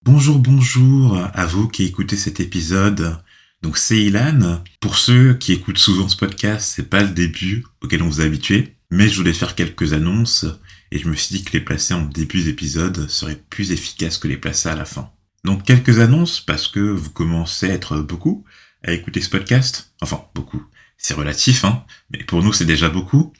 Bonjour à vous qui écoutez cet épisode. Donc c'est Ilan. Pour ceux qui écoutent souvent ce podcast, c'est pas le début auquel on vous a habitué, mais je voulais faire quelques annonces et je me suis dit que les placer en début d'épisode serait plus efficace que les placer à la fin. Donc quelques annonces parce que vous commencez à être beaucoup à écouter ce podcast. Enfin, beaucoup. C'est relatif, mais pour nous c'est déjà beaucoup.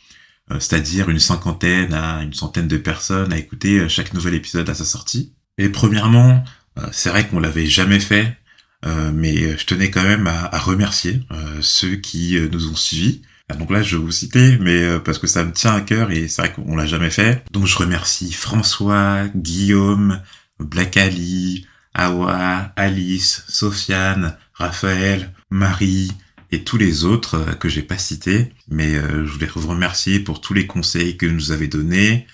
C'est-à-dire une cinquantaine à une centaine de personnes à écouter chaque nouvel épisode à sa sortie. Et premièrement, c'est vrai qu'on l'avait jamais fait, mais je tenais quand même à remercier ceux qui nous ont suivis. Donc là, je vais vous citer, mais parce que ça me tient à cœur et c'est vrai qu'on l'a jamais fait. Donc je remercie François, Guillaume, Black Ali, Awa, Alice, Sofiane, Raphaël, Marie et tous les autres que j'ai pas cités. Mais je voulais vous remercier pour tous les conseils que vous nous avez donnés,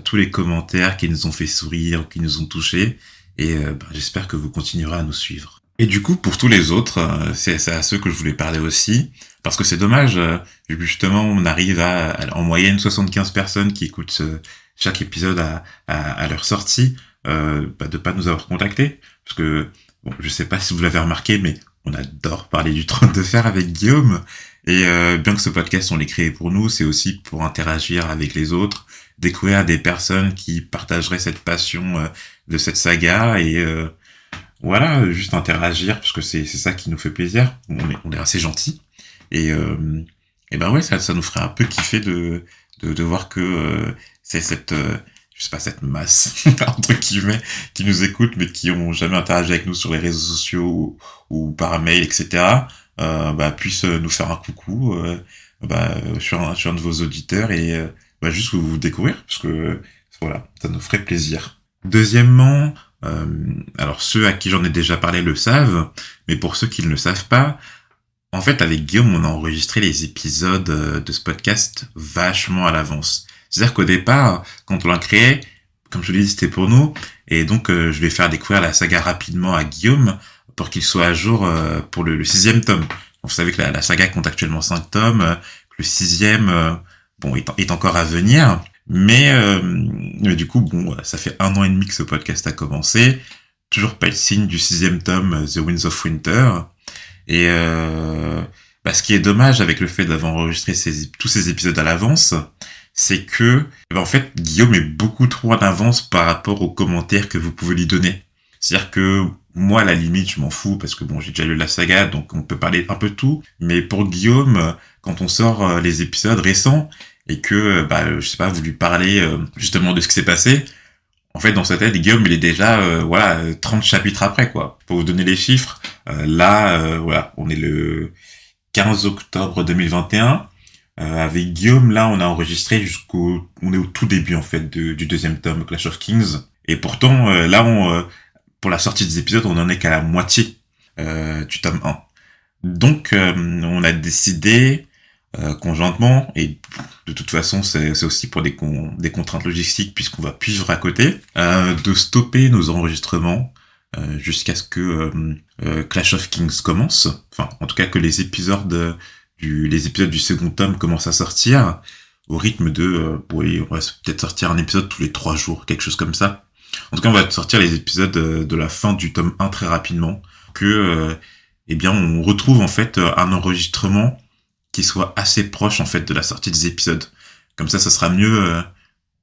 tous les commentaires qui nous ont fait sourire, qui nous ont touchés. Et j'espère que vous continuerez à nous suivre. Et du coup, pour tous les autres, c'est à ceux que je voulais parler aussi, parce que c'est dommage, justement, on arrive à en moyenne 75 personnes qui écoutent chaque épisode à leur sortie, de pas nous avoir contactés, parce que, bon, je sais pas si vous l'avez remarqué, mais on adore parler du trône de fer avec Guillaume, et bien que ce podcast, on l'ait créé pour nous, c'est aussi pour interagir avec les autres, découvrir des personnes qui partageraient cette passion de cette saga, et voilà, juste interagir, parce que c'est ça qui nous fait plaisir. On est assez gentils. Et ouais, ça nous ferait un peu kiffer de voir que c'est cette je sais pas, cette masse entre guillemets qui nous écoute mais qui ont jamais interagi avec nous sur les réseaux sociaux ou par mail, etc. Puisse nous faire un coucou sur un de vos auditeurs et juste vous découvrir, parce que voilà, ça nous ferait plaisir. Deuxièmement, alors ceux à qui j'en ai déjà parlé le savent, mais pour ceux qui ne le savent pas, en fait avec Guillaume on a enregistré les épisodes de ce podcast vachement à l'avance. C'est-à-dire qu'au départ, quand on l'a créé, comme je vous l'ai dit, c'était pour nous, et donc je vais faire découvrir la saga rapidement à Guillaume pour qu'il soit à jour pour le 6e tome. Donc, vous savez que la saga compte actuellement 5 tomes, que le 6e est encore à venir. Mais du coup, ça fait 1 an et demi que ce podcast a commencé. Toujours pas le signe du 6e tome, The Winds of Winter. Et ce qui est dommage avec le fait d'avoir enregistré tous ces épisodes à l'avance, c'est que en fait, Guillaume est beaucoup trop en avance par rapport aux commentaires que vous pouvez lui donner. C'est-à-dire que moi, à la limite, je m'en fous parce que j'ai déjà lu la saga, donc on peut parler un peu de tout. Mais pour Guillaume, quand on sort les épisodes récents, et que, je sais pas, vous lui parlez justement de ce qui s'est passé, en fait, dans sa tête, Guillaume, il est déjà, 30 chapitres après, quoi. Pour vous donner les chiffres, on est le 15 octobre 2021. Avec Guillaume, là, on a enregistré on est au tout début, en fait, du 2e tome, Clash of Kings. Et pourtant, pour la sortie des épisodes, on en est qu'à la moitié du tome 1. Donc, on a décidé conjointement, et de toute façon c'est aussi pour des contraintes logistiques puisqu'on va plus vivre à côté, de stopper nos enregistrements jusqu'à ce que Clash of Kings commence, enfin en tout cas que les épisodes du 2e tome commencent à sortir au rythme de on va peut-être sortir un épisode tous les 3 jours, quelque chose comme ça. En tout cas on va sortir les épisodes de la fin du tome 1 très rapidement, que on retrouve en fait un enregistrement qui soit assez proche en fait de la sortie des épisodes. Comme ça sera mieux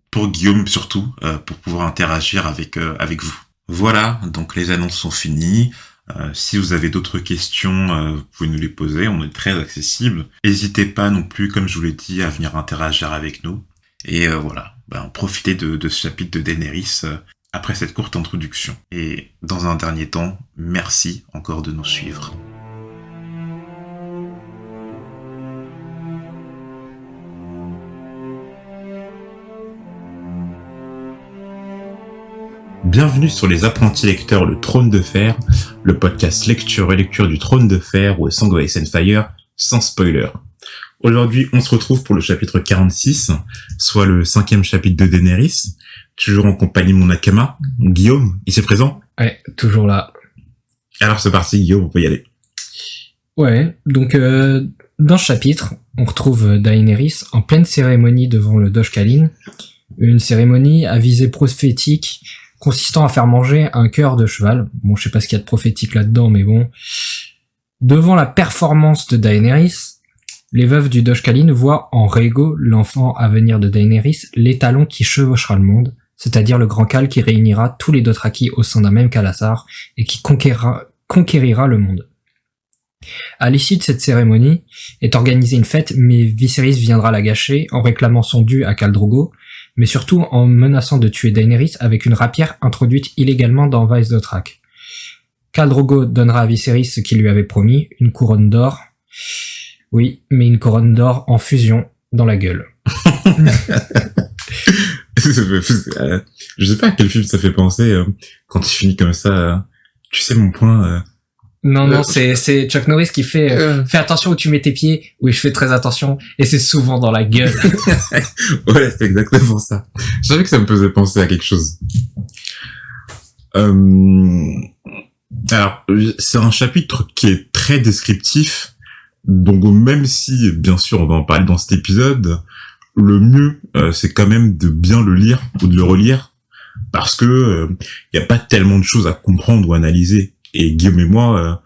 pour Guillaume surtout, pour pouvoir interagir avec vous. Voilà, donc les annonces sont finies. Si vous avez d'autres questions, vous pouvez nous les poser, on est très accessible. N'hésitez pas non plus, comme je vous l'ai dit, à venir interagir avec nous. Et profitez de ce chapitre de Daenerys après cette courte introduction. Et dans un dernier temps, merci encore de nous suivre. Bienvenue sur les apprentis lecteurs Le Trône de Fer, le podcast lecture et lecture du Trône de Fer ou Song of Ice and Fire, sans spoiler. Aujourd'hui, on se retrouve pour le chapitre 46, soit le 5e chapitre de Daenerys, toujours en compagnie de mon Nakama, Guillaume, il est présent ? Ouais, toujours là. Alors c'est parti Guillaume, on peut y aller. Ouais, donc dans ce chapitre, on retrouve Daenerys en pleine cérémonie devant le Doge Khaleen, une cérémonie à visée prophétique consistant à faire manger un cœur de cheval. Bon, je sais pas ce qu'il y a de prophétique là-dedans, mais bon. Devant la performance de Daenerys, les veuves du Dosh Khaleen voient en Rhaego, l'enfant à venir de Daenerys, l'étalon qui chevauchera le monde, c'est-à-dire le grand Khal qui réunira tous les Dothraki au sein d'un même Khalasar et qui conquérira le monde. À l'issue de cette cérémonie est organisée une fête, mais Viserys viendra la gâcher en réclamant son dû à Khal Drogo, mais surtout en menaçant de tuer Daenerys avec une rapière introduite illégalement dans Vaes Dothrak. Khal Drogo donnera à Viserys ce qu'il lui avait promis, une couronne d'or. Oui, mais une couronne d'or en fusion dans la gueule. Je sais pas à quel film ça fait penser quand il finit comme ça. Tu sais mon point. Non, c'est Chuck Norris qui fait fais attention où tu mets tes pieds. Oui, je fais très attention et c'est souvent dans la gueule. Ouais, c'est exactement ça. Je savais que ça me faisait penser à quelque chose. Alors, c'est un chapitre qui est très descriptif. Donc même si, bien sûr, on va en parler dans cet épisode, le mieux, c'est quand même de bien le lire ou de le relire, parce que y a pas tellement de choses à comprendre ou analyser. Et Guillaume et moi,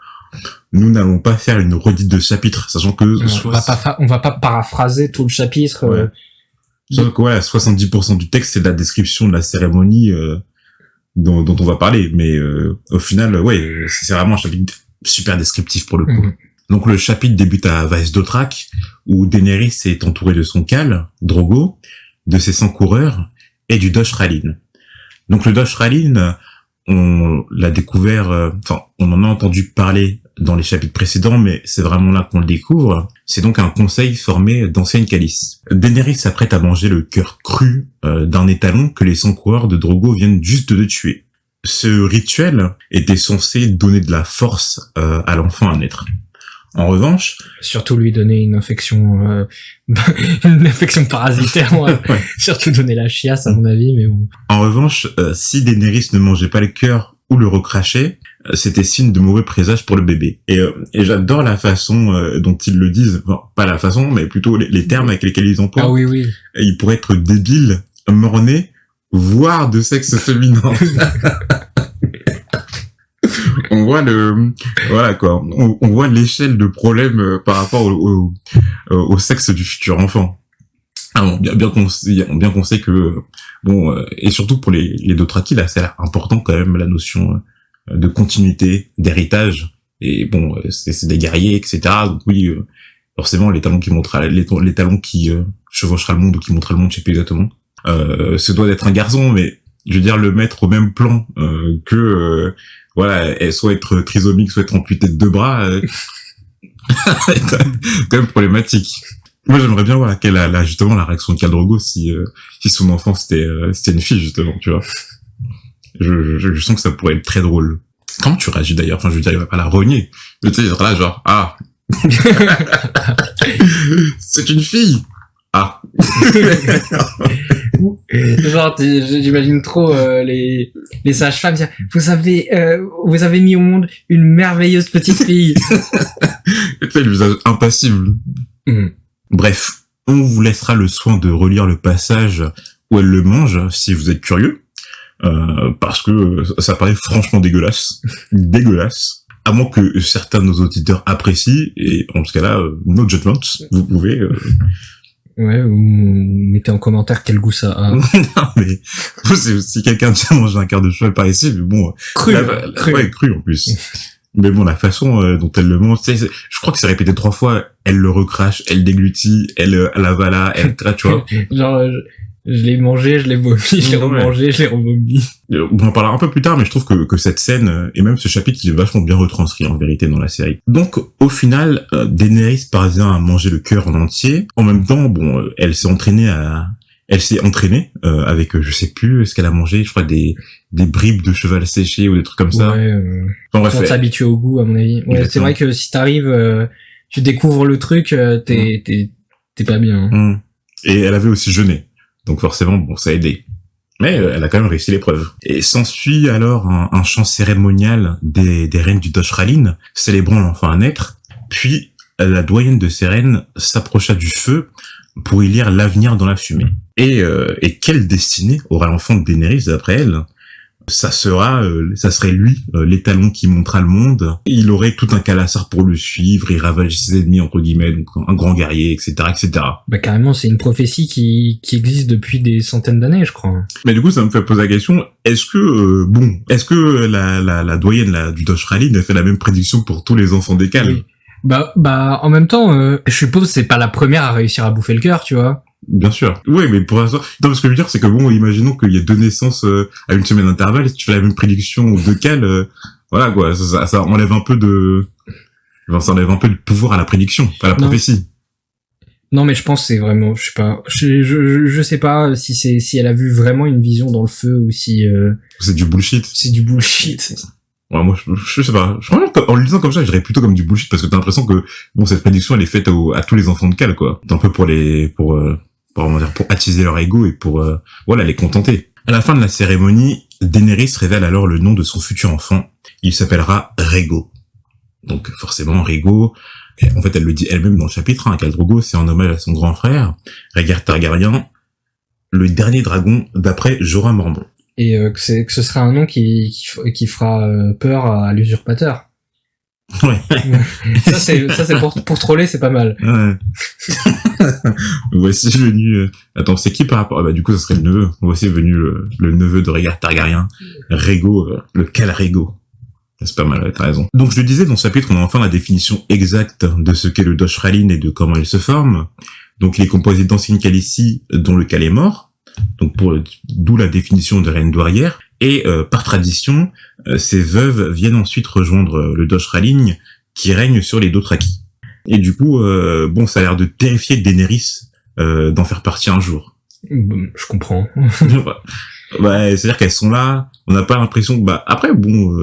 nous n'allons pas faire une redite de chapitre, sachant que on va pas paraphraser tout le chapitre. Ouais. Sachant que 70% du texte c'est de la description de la cérémonie dont on va parler, mais au final, c'est vraiment un chapitre super descriptif pour le coup. Mm-hmm. Donc le chapitre débute à Vaes Dothrak, où Daenerys est entourée de son Khal, Drogo, de ses 100 coureurs, et du Dosh Khaleen. Donc le Dosh Khaleen, on l'a découvert, on en a entendu parler dans les chapitres précédents, mais c'est vraiment là qu'on le découvre. C'est donc un conseil formé d'anciennes calices. Daenerys s'apprête à manger le cœur cru d'un étalon que les 100 coureurs de Drogo viennent juste de tuer. Ce rituel était censé donner de la force à l'enfant à naître. En revanche, surtout lui donner une infection parasitaire, ouais. Surtout donner la chiasse à mon avis, mais bon. En revanche, si Daenerys ne mangeait pas le cœur ou le recrachait, c'était signe de mauvais présage pour le bébé. Et j'adore la façon dont ils le disent, enfin, pas la façon, mais plutôt les termes avec lesquels ils emploient. Ah oui. Il pourrait être débile, mort-né, voire de sexe féminin. On voit on voit l'échelle de problème par rapport au sexe du futur enfant. Ah bon, bien qu'on sait que et surtout pour les Dothraki là, c'est important quand même la notion de continuité, d'héritage, et c'est des guerriers, etc. Donc oui, forcément les talons qui chevauchera le monde ou qui montrera le monde, je sais plus exactement. Ce doit être un garçon, mais je veux dire le mettre au même plan que elle soit être trisomique, soit être amputée de 2 bras, quand même problématique. Moi, j'aimerais bien voir justement la réaction de Khal Drogo si son enfant c'était une fille, justement, tu vois. Je sens que ça pourrait être très drôle. Comment tu réagis d'ailleurs? Enfin, je veux dire, il va pas la rogner. Mais tu sais, là, genre, ah. C'est une fille! Ah. Genre, j'imagine trop les sages-femmes dire vous avez mis au monde une merveilleuse petite fille. Et tu sais, le visage impassible. Bref, on vous laissera le soin de relire le passage où elle le mange si vous êtes curieux, parce que ça paraît franchement dégueulasse. À moins que certains de nos auditeurs apprécient, et en ce cas-là, no judgment, vous pouvez Ouais, ou mettez en commentaire quel goût ça a. Non, mais si quelqu'un tient manger un cœur de cheval par ici, mais bon, cru en plus. Mais bon, la façon dont elle le mange, je crois que c'est répété 3 fois, elle le recrache, elle déglutit, elle l'avala, tu vois. Genre, je l'ai mangé, je l'ai vomi, je l'ai remangé, je l'ai revomi. On en parlera un peu plus tard, mais je trouve que cette scène, et même ce chapitre, il est vachement bien retranscrit, en vérité, dans la série. Donc, au final, Daenerys parvient à manger le cœur en entier. En même temps, elle s'est entraînée avec, je sais plus, ce qu'elle a mangé, je crois, des bribes de cheval séché ou des trucs comme ça. Ouais, bref, on s'habitue au goût, à mon avis. Ouais, exactement. C'est vrai que si t'arrives, tu découvres le truc, t'es pas bien. Hein. Et elle avait aussi jeûné. Donc forcément, ça a aidé. Mais elle a quand même réussi l'épreuve. Et s'ensuit alors un chant cérémonial des reines du Dosh Khaleen, célébrant l'enfant à naître. Puis la doyenne de ces reines s'approcha du feu pour y lire l'avenir dans la fumée. Et quelle destinée aura l'enfant de Daenerys d'après elle? ça serait lui, l'étalon qui montrera le monde. Il aurait tout un calassar pour le suivre, il ravage ses ennemis, entre guillemets, donc un grand guerrier, etc., etc. Bah, carrément, c'est une prophétie qui existe depuis des centaines d'années, je crois. Mais du coup, ça me fait poser la question, est-ce que la doyenne, du Dosh Rallye a fait la même prédiction pour tous les enfants des Cales? Oui. Bah, en même temps, je suppose que c'est pas la première à réussir à bouffer le cœur, tu vois. Bien sûr. Oui, mais pour l'instant, non, ce que je veux dire, c'est que bon, imaginons qu'il y ait 2 naissances à une semaine d'intervalle, si tu fais la même prédiction aux 2 Cales, voilà, quoi, ça enlève un peu de, ça enlève un peu de pouvoir à la prédiction, à la prophétie. Non, mais je pense que c'est vraiment, je sais pas, je sais pas si elle a vu vraiment une vision dans le feu ou si, C'est du bullshit. c'est du bullshit. Ouais, moi, je sais pas. Je crois en le disant comme ça, je dirais plutôt comme du bullshit parce que t'as l'impression que, bon, cette prédiction, elle est faite à tous les enfants de Cales, quoi. C'est un peu pour attiser leur ego et pour, voilà, les contenter. À la fin de la cérémonie, Daenerys révèle alors le nom de son futur enfant. Il s'appellera Rhaego. Donc, forcément, Rhaego, en fait, elle le dit elle-même dans le chapitre, Khal Drogo, c'est en hommage à son grand frère, Rhaegar Targaryen, le dernier dragon d'après Jorah Mormont. Et que ce sera un nom qui fera peur à l'usurpateur. Ouais. ça c'est pour troller, c'est pas mal. Ouais. Voici venu, attends, c'est qui par rapport, bah, du coup, ça serait le neveu. Voici venu le neveu de Rhaegar Targaryen, Rhaego, le Khal Rhaego. C'est pas mal, t'as raison. Donc, je le disais, dans ce chapitre, on a enfin la définition exacte de ce qu'est le Dosh Rallye et de comment il se forme. Donc, il est composé d'anciennes Khaleesi, dont le Khal est mort. Donc, d'où la définition de reine douairière. Et, par tradition, ces veuves viennent ensuite rejoindre le Dosh Rallye qui règne sur les Dothraki. Et du coup, bon, ça a l'air de terrifier Daenerys, d'en faire partie un jour. Je comprends. Ouais, c'est-à-dire qu'elles sont là, on n'a pas l'impression que, bah, après, bon,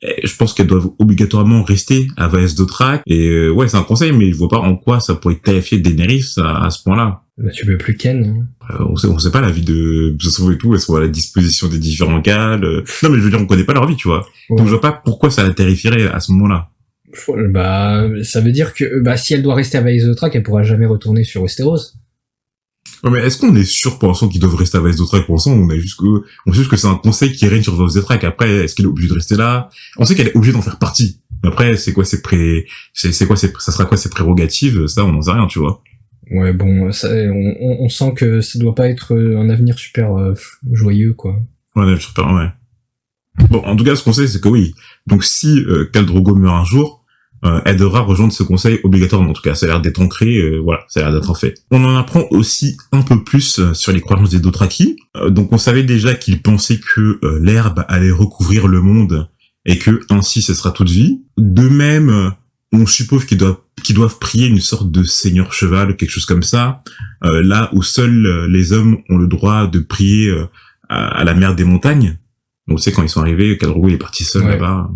je pense qu'elles doivent obligatoirement rester à Vaes Dothrak, et ouais, c'est un conseil, mais je vois pas en quoi ça pourrait terrifier Daenerys à ce point-là. Bah, tu peux plus Ken. On sait pas la vie de Sauve et tout, elles sont à la disposition des différents Khal. Non, mais je veux dire, on connaît pas leur vie, tu vois. Ouais. Donc je vois pas pourquoi ça la terrifierait à ce moment-là. Bah, ça veut dire que, bah, si elle doit rester à Vaes Dothrak, elle pourra jamais retourner sur Westeros. Ouais, mais est-ce qu'on est sûr pour l'instant qu'ils doivent rester à Vaes Dothrak? Pour l'instant, on sait juste que c'est un conseil qui règne sur Vaes Dothrak. Après, est-ce qu'elle est obligée de rester là? On sait qu'elle est obligée d'en faire partie. Après, ça sera quoi ses prérogatives? Ça, on n'en sait rien, tu vois. Ouais, bon, ça, on sent que ça doit pas être un avenir super joyeux, quoi. Ouais, super, ouais. Bon, en tout cas, ce qu'on sait, c'est que oui. Donc, si Khal Drogo meurt un jour, elle devra rejoindre ce conseil obligatoirement. En tout cas, ça a l'air d'être ancré, voilà, ça a l'air d'être un fait. On en apprend aussi un peu plus sur les croyances des Dothraki. Donc, on savait déjà qu'ils pensaient que l'herbe allait recouvrir le monde et que ainsi, ce sera toute vie. De même, on suppose qu'ils doivent prier une sorte de seigneur cheval, quelque chose comme ça, là où seuls les hommes ont le droit de prier à la mère des montagnes. Donc, c'est quand ils sont arrivés, Khal Drogo est parti seul là-bas,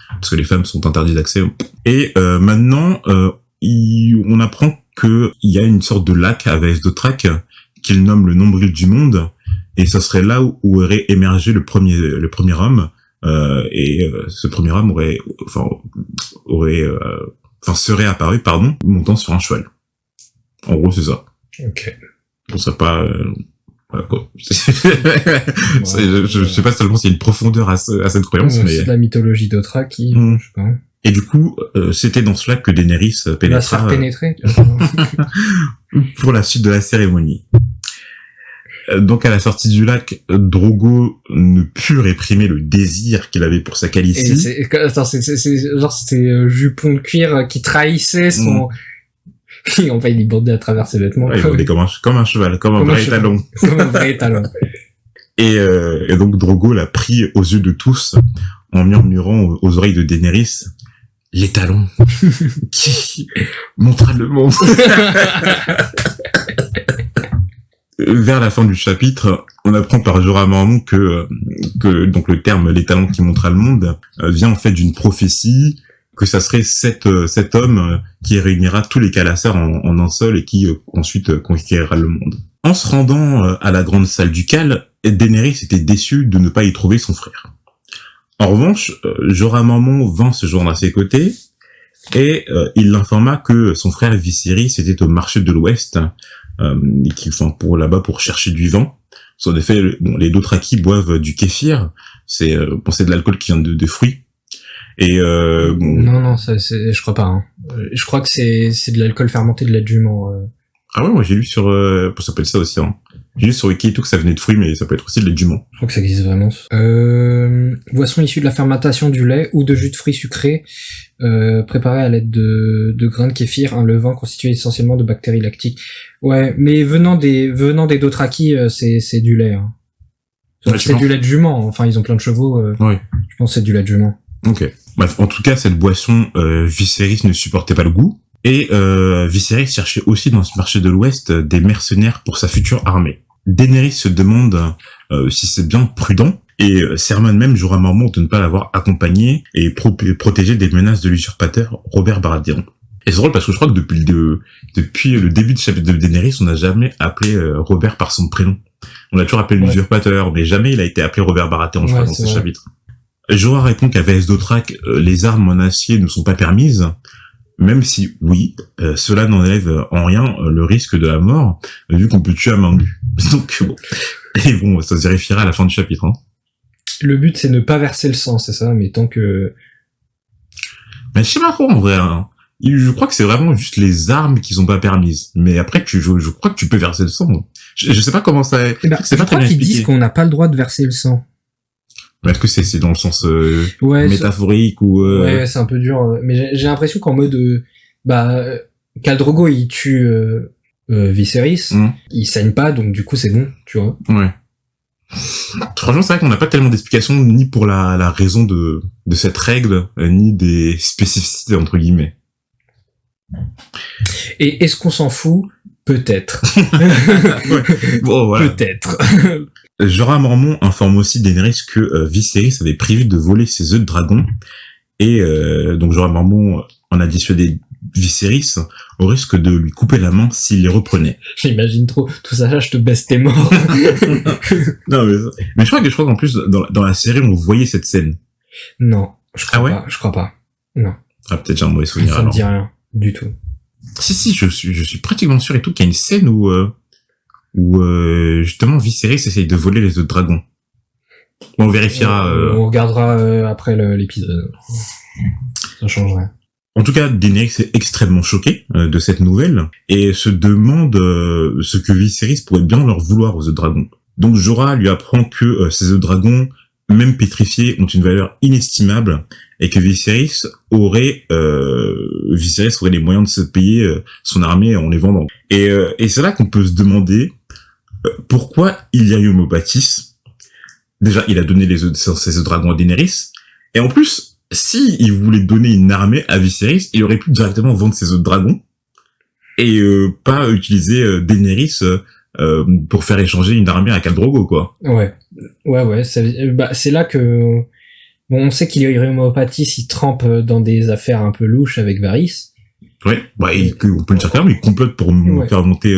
parce que les femmes sont interdites d'accès. Et maintenant, on apprend qu'il y a une sorte de lac à Vaes Dothrak qu'il nomme le nombril du monde, et ça serait là où aurait émergé le premier homme, et ce premier homme serait apparu, montant sur un cheval. En gros, c'est ça. Ok. On serait pas... Voilà, quoi. Je sais pas seulement s'il y a une profondeur à cette croyance, mais... C'est de la mythologie Dothraki, je sais pas. Et du coup, c'était dans cela que Daenerys pénétra... Va se faire pénétrer. pour la suite de la cérémonie. Donc, à la sortie du lac, Drogo ne put réprimer le désir qu'il avait pour sa Khaleesi. C'était jupon de cuir qui trahissait son... En fait, il bordait à travers ses vêtements. Ouais, il bordait comme un cheval, comme un vrai étalon. Comme un vrai étalon. Et donc Drogo l'a pris aux yeux de tous en murmurant aux oreilles de Daenerys, l'étalon qui montra le monde. Vers la fin du chapitre, on apprend par Jorah Mormont que donc le terme l'étalon qui montra le monde vient en fait d'une prophétie, que ça serait cet homme qui réunira tous les Khalassar en un seul et qui ensuite conquérera le monde. En se rendant à la grande salle du Khal, Daenerys était déçue de ne pas y trouver son frère. En revanche, Jorah Mormont vint se joindre à ses côtés et il l'informa que son frère Viserys était au marché de l'Ouest, pour chercher du vent. En effet, les Dothraki boivent du kéfir. C'est de l'alcool qui vient de fruits. Et Non, je crois pas. Hein. Je crois que c'est de l'alcool fermenté de lait de jument. Ah ouais, moi j'ai lu sur... ça s'appelle ça aussi, hein. J'ai lu sur Wiki et tout que ça venait de fruits, mais ça peut être aussi de lait de jument. Je crois que ça existe vraiment. Boisson issue de la fermentation du lait ou de jus de fruits sucrés, préparé à l'aide de grains de kéfir, un levain constitué essentiellement de bactéries lactiques. Ouais, mais venant des Dothraki, c'est du lait. Hein. Ouais, c'est du lait de jument. Enfin, ils ont plein de chevaux. Ouais. Je pense que c'est du lait de jument. Ok. Bref, en tout cas, cette boisson, Viserys ne supportait pas le goût. Et Viserys cherchait aussi dans ce marché de l'Ouest des mercenaires pour sa future armée. Daenerys se demande si c'est bien prudent, et sermonne même Jorah Mormont de ne pas l'avoir accompagné et protégé des menaces de l'usurpateur Robert Baratheon. Et c'est drôle parce que je crois que depuis le début du chapitre de Daenerys, on n'a jamais appelé Robert par son prénom. On a toujours appelé l'usurpateur, mais jamais il a été appelé Robert Baratheon, je crois, dans ce chapitre. Jorah répond qu'à VS Dothrak, les armes en acier ne sont pas permises, même si, oui, cela n'enlève en rien le risque de la mort, vu qu'on peut tuer à main nue. Donc, bon. Et bon, ça se vérifiera à la fin du chapitre, hein. Le but, c'est ne pas verser le sang, c'est ça, mais tant que... Mais je sais pas trop, en vrai, hein. Je crois que c'est vraiment juste les armes qui sont pas permises. Mais après, je crois que tu peux verser le sang. Je sais pas comment ça... c'est pas très bien expliqué. Ils disent qu'on n'a pas le droit de verser le sang. Mais est-ce que c'est dans le sens métaphorique ou Ouais, c'est un peu dur. Mais j'ai l'impression qu'en mode Khal Drogo il tue Viserys, il saigne pas, donc du coup c'est bon, tu vois. Ouais. Franchement, c'est vrai qu'on n'a pas tellement d'explications ni pour la raison de cette règle, ni des spécificités entre guillemets. Et est-ce qu'on s'en fout? Peut-être. Ouais. Bon, voilà. Peut-être. Jorah Mormont informe aussi Daenerys que Viserys avait prévu de voler ses œufs de dragon, et donc Jorah Mormont en a dissuadé Viserys au risque de lui couper la main s'il les reprenait. J'imagine trop. Tout ça, là, je te baisse tes morts. Non, mais je crois qu'en plus dans la série on voyait cette scène. Non, je crois pas. Non. Ah, peut-être j'ai un mauvais souvenir. Ça me dit rien du tout. Si, je suis pratiquement sûr et tout qu'il y a une scène où justement Viserys essaye de voler les œufs de dragon. On vérifiera. On regardera après l'épisode. Ça changerait. En tout cas, Daenerys est extrêmement choquée de cette nouvelle et se demande ce que Viserys pourrait bien leur vouloir aux œufs de dragon. Donc Jorah lui apprend que ces œufs de dragon, même pétrifiés, ont une valeur inestimable et que Viserys aurait les moyens de se payer son armée en les vendant. Et c'est là qu'on peut se demander pourquoi Illyrio Mopatis, déjà il a donné ces œufs de dragon à Daenerys, et en plus, si il voulait donner une armée à Viserys, il aurait pu directement vendre ses œufs de dragon et pas utiliser Daenerys pour faire échanger une armée à Khal Drogo, quoi. Ouais, c'est là que on sait qu'Illyrio Mopatis il trempe dans des affaires un peu louches avec Varys. Ouais, on peut le dire quand même, il complote pour faire monter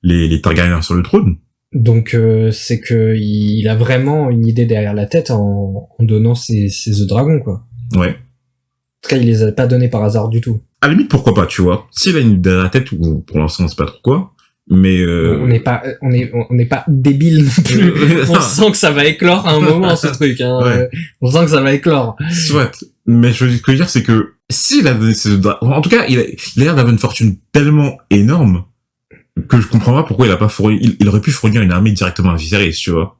les Targaryens sur le trône. Donc c'est que il a vraiment une idée derrière la tête en donnant ses œufs de dragon, quoi. Ouais. En tout cas, il les a pas donnés par hasard du tout. À la limite, pourquoi pas, tu vois. S'il a une idée derrière la tête, ou pour l'instant on sait pas trop quoi, mais on n'est pas débile non plus. On sent que ça va éclore à un moment, ce truc, hein. Ouais. On sent que ça va éclore. Soit. Mais ce que je veux dire, c'est que s'il a donné ses œufs de dragon, en tout cas, il a l'air d'avoir une fortune tellement énorme que je comprends pas pourquoi il a pas fourni, il aurait pu fournir une armée directement à Viserys, tu vois.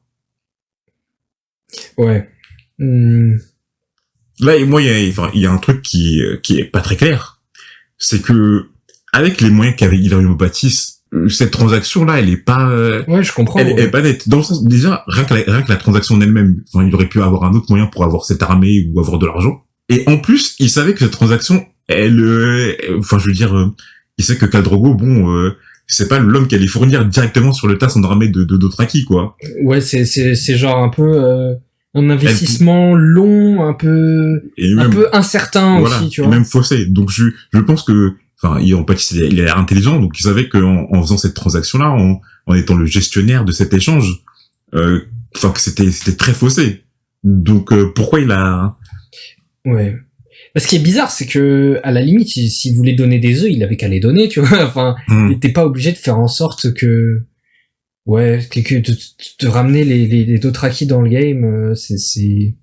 Ouais. Là, moi, il y a un truc qui est pas très clair. C'est que, avec les moyens qu'avait Illyrio Mopatis, cette transaction-là, elle est pas, ouais, je comprends. Elle est pas nette. Dans le sens, déjà, rien que la transaction en elle-même, il aurait pu avoir un autre moyen pour avoir cette armée ou avoir de l'argent. Et en plus, il savait que cette transaction, il sait que Khal Drogo, c'est pas l'homme qui allait fournir directement sur le tas son armée de Dothraki, quoi. Ouais, c'est genre un peu un investissement long, un peu incertain, voilà, aussi, tu vois. Et même faussé. Donc je pense que, il a l'air intelligent, donc il savait qu'en faisant cette transaction-là, en étant le gestionnaire de cet échange, que c'était très faussé. Donc pourquoi il a... Ouais. Ce qui est bizarre, c'est que, à la limite, s'il voulait donner des œufs, il avait qu'à les donner, tu vois. Enfin, il était pas obligé de faire en sorte que Ouais, de ramener les Dothraki dans le game, c'est...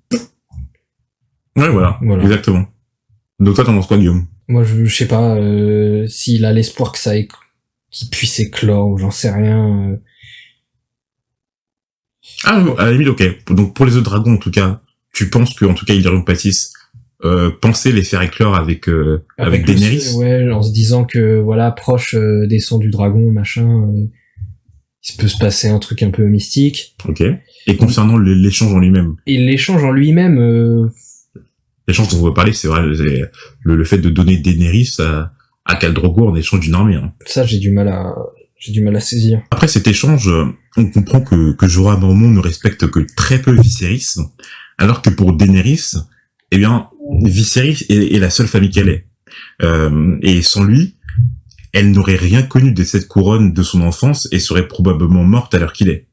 Ouais, voilà. Exactement. Donc toi, t'en penses quoi, Guillaume? Moi, je sais pas s'il a l'espoir que qu'il puisse éclore, ou j'en sais rien. Ah, à la limite, ok. Donc pour les autres dragons, en tout cas, tu penses que, en tout cas, Illyrium Pâtisse pensait les faire éclore avec Daenerys? Ouais, en se disant que, voilà, proche des sangs du dragon, machin, il peut se passer un truc un peu mystique. Ok. Et concernant l'échange en lui-même? Et l'échange en lui-même... L'échange dont on veut parler, c'est vrai, le fait de donner Daenerys à Khal Drogo en échange d'une armée. Hein. Ça, j'ai du mal à saisir. Après cet échange, on comprend que Jorah Mormont ne respecte que très peu Viserys, alors que pour Daenerys, eh bien, Viserys est la seule famille qu'elle est. Et sans lui, elle n'aurait rien connu de cette couronne de son enfance et serait probablement morte à l'heure qu'il est.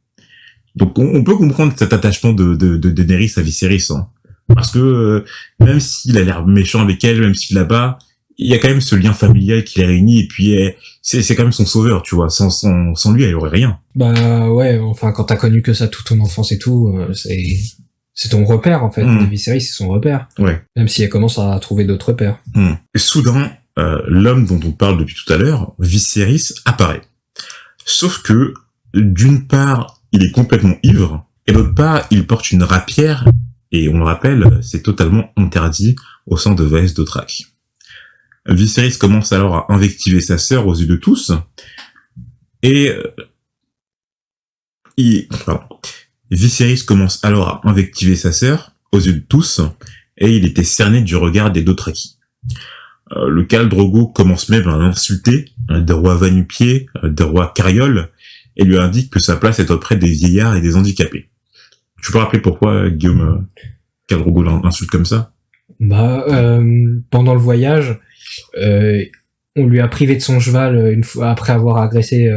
Donc on peut comprendre cet attachement de Daenerys à Viserys, hein. Parce que même s'il a l'air méchant avec elle, même s'il la bat, il y a quand même ce lien familial qui les réunit, et puis c'est quand même son sauveur, tu vois. Sans lui, elle aurait rien. Bah ouais, enfin quand t'as connu que ça toute ton enfance et tout, c'est ton repère en fait. Viserys, c'est son repère. Ouais. Même si elle commence à trouver d'autres repères. Et soudain, l'homme dont on parle depuis tout à l'heure, Viserys, apparaît. Sauf que, d'une part, il est complètement ivre, et d'autre part, il porte une rapière. Et on le rappelle, c'est totalement interdit au sein de Vaes Dothrak. Viserys commence alors à invectiver sa sœur aux yeux de tous, et Viserys commence alors à invectiver sa sœur aux yeux de tous, et il était cerné du regard des Dothraki. Le Khal Drogo commence même à insulter des rois va-nu-pieds, des rois carrioles, et lui indique que sa place est auprès des vieillards et des handicapés. Tu peux rappeler pourquoi Guillaume Khal Drogo l'insulte comme ça? Bah, pendant le voyage, on lui a privé de son cheval une fois après avoir agressé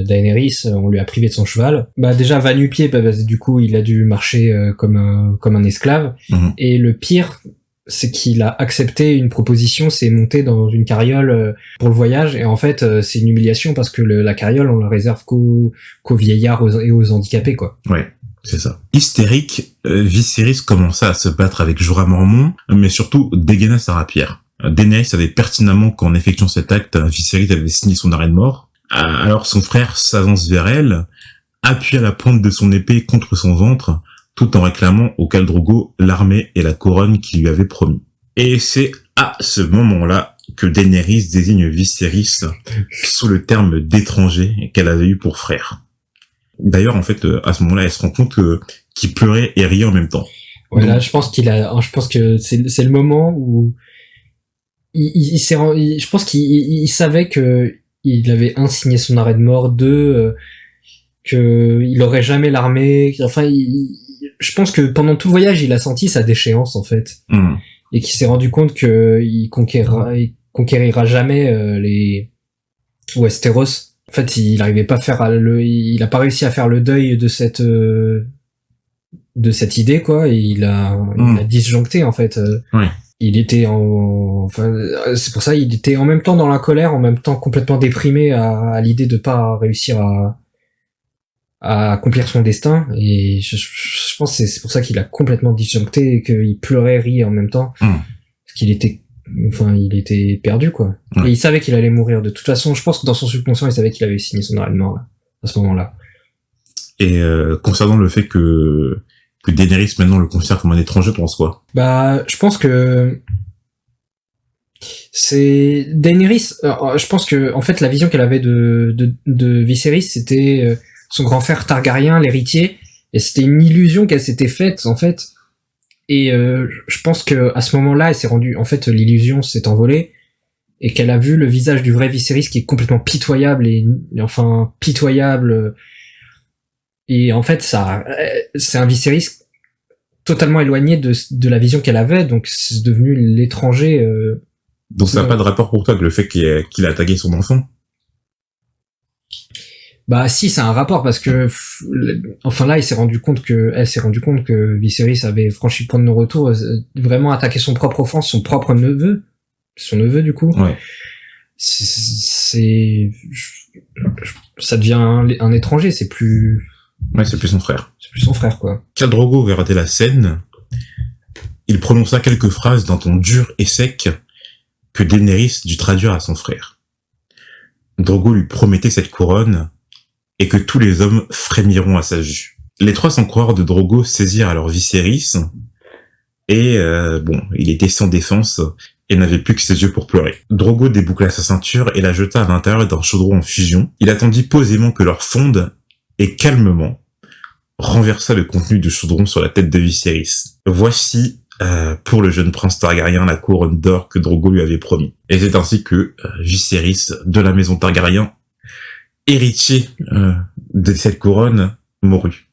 Daenerys. On lui a privé de son cheval. Bah déjà va nu-pied, bah, du coup il a dû marcher comme un esclave. Et le pire, c'est qu'il a accepté une proposition, c'est monter dans une carriole pour le voyage. Et en fait, c'est une humiliation parce que la carriole, on la réserve qu'aux vieillards et aux handicapés, quoi. Ouais. C'est ça. Hystérique, Viserys commença à se battre avec Jorah Mormont, mais surtout dégaina sa rapière. Daenerys savait pertinemment qu'en effectuant cet acte, Viserys avait signé son arrêt de mort. Alors son frère s'avance vers elle, appuya la pointe de son épée contre son ventre, tout en réclamant au Khal Drogo l'armée et la couronne qu'il lui avait promis. Et c'est à ce moment-là que Daenerys désigne Viserys sous le terme d'étranger qu'elle avait eu pour frère. D'ailleurs, en fait, à ce moment-là, elle se rend compte qu'il pleurait et riait en même temps. Ouais, donc, là, je pense que c'est le moment où je pense qu'il savait que il avait signé son arrêt de mort, que il aurait jamais l'armée. Enfin, je pense que pendant tout le voyage, il a senti sa déchéance en fait, et qu'il s'est rendu compte que il conquérira jamais les Westeros. En fait, il arrivait pas à faire il a pas réussi à faire le deuil de cette idée, quoi, et il a disjoncté, en fait. Ouais. Il était c'est pour ça, il était en même temps dans la colère, en même temps complètement déprimé à l'idée de pas réussir à accomplir son destin, et je pense que c'est pour ça qu'il a complètement disjoncté et qu'il pleurait, riait en même temps. Parce qu'il était perdu, quoi. Et il savait qu'il allait mourir. De toute façon, je pense que dans son subconscient, il savait qu'il avait signé son arrêt de mort, là, à ce moment-là. Et concernant le fait que Daenerys maintenant le considère comme un étranger, tu penses quoi? Bah, je pense que c'est Daenerys. Je pense que en fait, la vision qu'elle avait de Viserys, c'était son grand frère Targaryen, l'héritier, et c'était une illusion qu'elle s'était faite, en fait. Et je pense que à ce moment-là, elle s'est rendue, en fait, l'illusion s'est envolée et qu'elle a vu le visage du vrai Viserys qui est complètement pitoyable et enfin pitoyable. Et en fait, ça, c'est un Viserys totalement éloigné de la vision qu'elle avait, donc c'est devenu l'étranger. Donc ça n'a pas de rapport pour toi avec le fait qu'il a attaqué son enfant? Bah si, c'est un rapport parce que enfin là, elle s'est rendu compte que Viserys avait franchi le point de non-retour, vraiment attaqué son propre enfant, son propre neveu, son neveu du coup. Ouais. ça devient un étranger, c'est plus son frère. C'est plus son frère, quoi. Khal Drogo regardait la scène. Il prononça quelques phrases d'un ton dur et sec que Daenerys dut traduire à son frère. Drogo lui promettait cette couronne et que tous les hommes frémiront à sa vue. Les 300 coureurs de Drogo saisirent alors Viserys et il était sans défense et n'avait plus que ses yeux pour pleurer. Drogo déboucla sa ceinture et la jeta à l'intérieur d'un chaudron en fusion. Il attendit posément que l'or fonde et calmement renversa le contenu du chaudron sur la tête de Viserys. Voici pour le jeune prince Targaryen la couronne d'or que Drogo lui avait promis. Et c'est ainsi que Viserys de la maison Targaryen, héritier de cette couronne, mourut.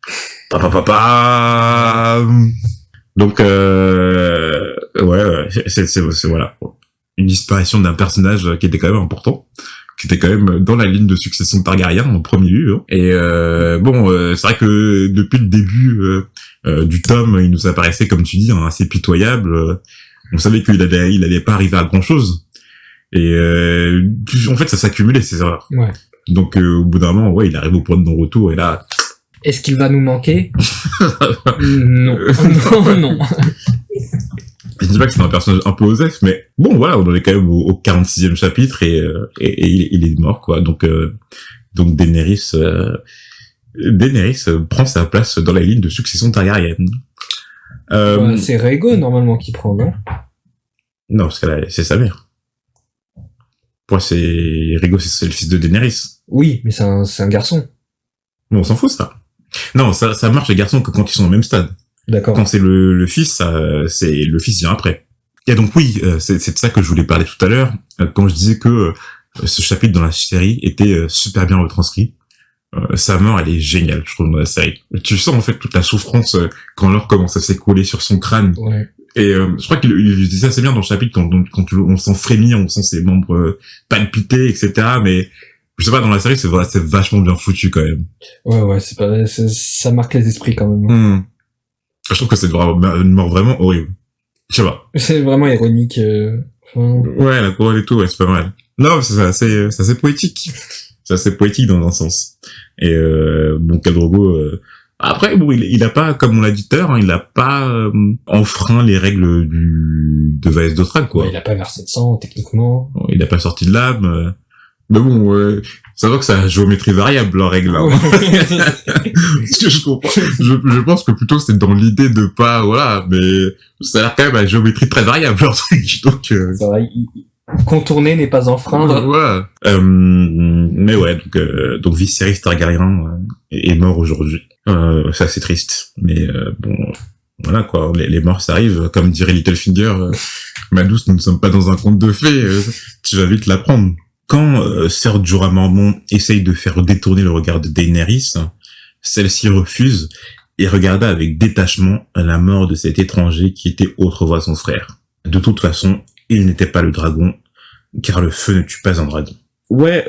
Donc c'est voilà, une disparition d'un personnage qui était quand même important, qui était quand même dans la ligne de succession Targaryen en premier lieu. Et c'est vrai que depuis le début du tome, il nous apparaissait, comme tu dis, assez pitoyable. On savait qu'il allait pas arriver à grand chose. Et en fait, ça s'accumulait ces erreurs. Ouais. Donc au bout d'un moment, il arrive au point de non-retour et là. Est-ce qu'il va nous manquer? Non. Non. Je dis pas que c'est un personnage un peu osef, mais bon, voilà, on en est quand même au 46e chapitre et il est mort, quoi. Donc Daenerys prend sa place dans la ligne de succession targaryenne. C'est Rhaego, normalement, qui prend, non? Non, parce que c'est sa mère. Pour moi, Rhaego, c'est le fils de Daenerys. Oui, mais c'est un garçon. Bon, on s'en fout, ça. Non, ça marche les garçons que quand ils sont au même stade. D'accord. Quand c'est le fils, c'est le fils vient après. Et donc oui, c'est de ça que je voulais parler tout à l'heure, quand je disais que ce chapitre dans la série était super bien retranscrit. Sa mort, elle est géniale, je trouve, dans la série. Tu sens en fait toute la souffrance quand l'or commence à s'écouler sur son crâne. Ouais. Et je crois qu'il dit ça assez bien dans le chapitre quand on sent frémir, on sent ses membres palpiter, etc. Mais je sais pas, dans la série, c'est vachement bien foutu quand même. Ouais, ça marque les esprits quand même. Je trouve que c'est une mort vraiment horrible. Je sais pas. C'est vraiment ironique. Ouais, la couronne et tout, ouais, c'est pas mal. Non, c'est assez poétique. C'est assez poétique dans un sens. Et Khal Drogo. Après, bon, il a pas, comme on l'a dit tout à l'heure, il a pas enfreint les règles de Vaes Dothrak, quoi. Ouais, il a pas versé de sang, techniquement. Il a pas sorti de l'âme. Mais bon, ça voit que c'est la géométrie variable, leur règle, là. Parce que je comprends. Je pense que plutôt c'est dans l'idée de pas, voilà, mais ça a l'air quand même à la géométrie très variable, leur truc. Donc, ça va, contourner n'est pas enfreindre. Ouais. Mais ouais, donc Viserys Targaryen est mort aujourd'hui. Ça, c'est triste. Mais bon, voilà, quoi. Les morts, ça arrive. Comme dirait Littlefinger, ma douce, nous ne sommes pas dans un conte de fées. Tu vas vite l'apprendre. Quand Ser Jorah Mormont essaye de faire détourner le regard de Daenerys, celle-ci refuse et regarda avec détachement la mort de cet étranger qui était autrefois son frère. De toute façon, il n'était pas le dragon, car le feu ne tue pas un dragon. Ouais,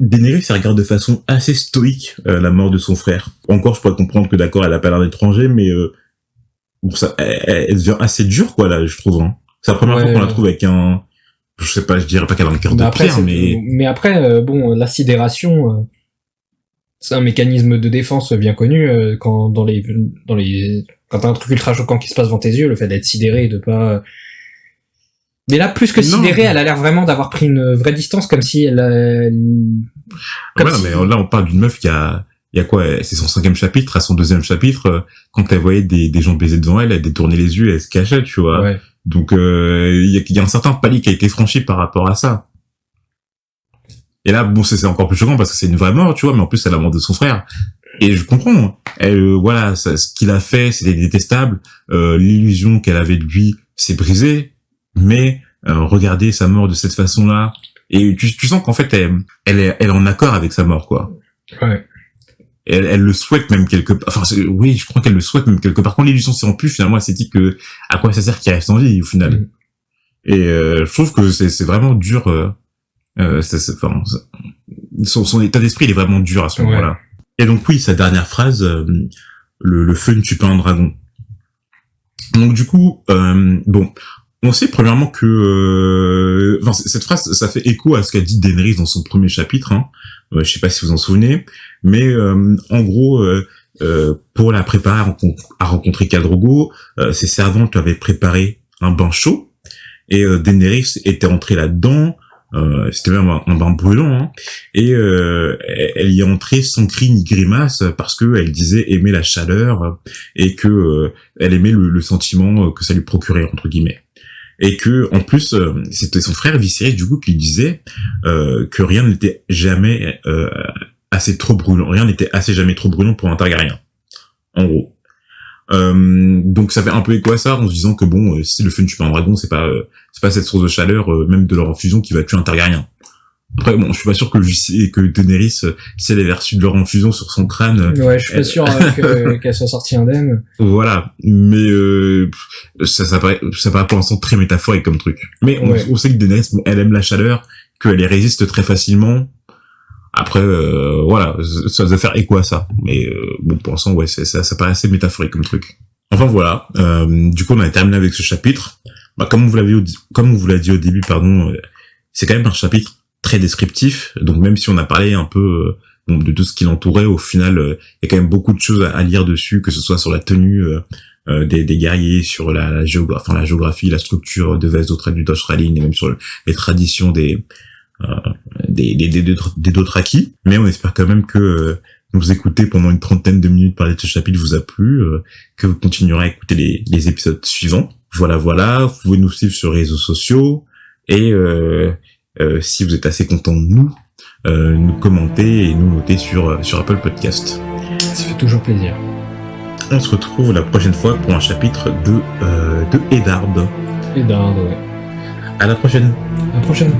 Daenerys elle regarde de façon assez stoïque la mort de son frère. Encore, je pourrais comprendre que d'accord, elle a pas l'air d'étranger, mais bon, ça, elle devient assez dure, quoi, là, je trouve. Hein. C'est la première fois qu'on la trouve avec un... Je sais pas, je dirais pas qu'elle a un cœur de pierre, mais... Mais après, bon, la sidération, c'est un mécanisme de défense bien connu, quand quand t'as un truc ultra choquant qui se passe devant tes yeux, le fait d'être sidéré et de pas... Mais là, plus que sidérée, elle a l'air vraiment d'avoir pris une vraie distance, comme si elle... mais là, on parle d'une meuf qui a quoi, c'est son 5e chapitre, à son 2e chapitre, quand elle voyait des gens baiser devant elle, elle détournait les yeux, elle se cachait, tu vois. Ouais. Donc, il y a un certain palier qui a été franchi par rapport à ça. Et là, bon, c'est encore plus choquant parce que c'est une vraie mort, tu vois, mais en plus, c'est la mort de son frère. Et je comprends. Elle, voilà, ce qu'il a fait, c'était détestable. L'illusion qu'elle avait de lui s'est brisée. Mais, regarder sa mort de cette façon-là. Et tu sens qu'en fait, elle est en accord avec sa mort, quoi. Ouais. Elle le souhaite même quelque part. Enfin, oui, je crois qu'elle le souhaite même quelque part. Quand l'illusion s'est rompue, finalement, elle s'est dit que à quoi ça sert qu'il reste en vie, au final. Et je trouve que c'est vraiment dur. Son état d'esprit, il est vraiment dur à ce moment-là. Et donc oui, sa dernière phrase, le feu ne tue pas un dragon. Donc du coup, bon, On sait premièrement que, cette phrase, ça fait écho à ce qu'a dit Daenerys dans son premier chapitre. Hein. Je sais pas si vous en souvenez, mais en gros, pour la préparer à rencontrer Khal Drogo, ses servantes lui avaient préparé un bain chaud et Daenerys était entrée là-dedans. C'était même un bain brûlant, hein, et elle y est entrée sans cri ni grimace parce que elle disait aimer la chaleur et que elle aimait le sentiment que ça lui procurait entre guillemets. Et que en plus c'était son frère Viserys du coup qui disait que rien n'était jamais assez trop brûlant, rien n'était assez jamais trop brûlant pour un Targaryen. En gros. Donc ça fait un peu écho à ça en se disant que bon, si le feu ne tue pas un dragon, c'est pas cette source de chaleur même de leur infusion qui va tuer un Targaryen. Après bon, je suis pas sûr que Daenerys, si elle avait reçu de leur infusion sur son crâne. Ouais, je suis pas sûr qu'elle soit sortie indemne. Voilà, mais ça paraît pour l'instant très métaphorique comme truc. Mais on sait que Daenerys, bon, elle aime la chaleur, qu'elle y résiste très facilement. Après, voilà, ça doit faire écho à ça. Mais bon, pour l'instant, ouais, ça paraît assez métaphorique comme truc. Enfin voilà, du coup on a terminé avec ce chapitre. Bah, comme on vous l'a dit au début, pardon, c'est quand même un chapitre très descriptif. Donc même si on a parlé un peu de tout ce qui l'entourait, au final, il y a quand même beaucoup de choses à lire dessus, que ce soit sur la tenue des guerriers, sur la géographie, la structure de Vez du Dothraki, et même sur les traditions des Dothraki. Mais on espère quand même que nous écouter pendant une 30aine de minutes parler de ce chapitre vous a plu, que vous continuerez à écouter les épisodes suivants. Voilà, vous pouvez nous suivre sur les réseaux sociaux et si vous êtes assez content de nous commenter et nous noter sur Apple Podcast. Ça fait toujours plaisir. On se retrouve la prochaine fois pour un chapitre de Eddard. Eddard, ouais. À la prochaine. À la prochaine.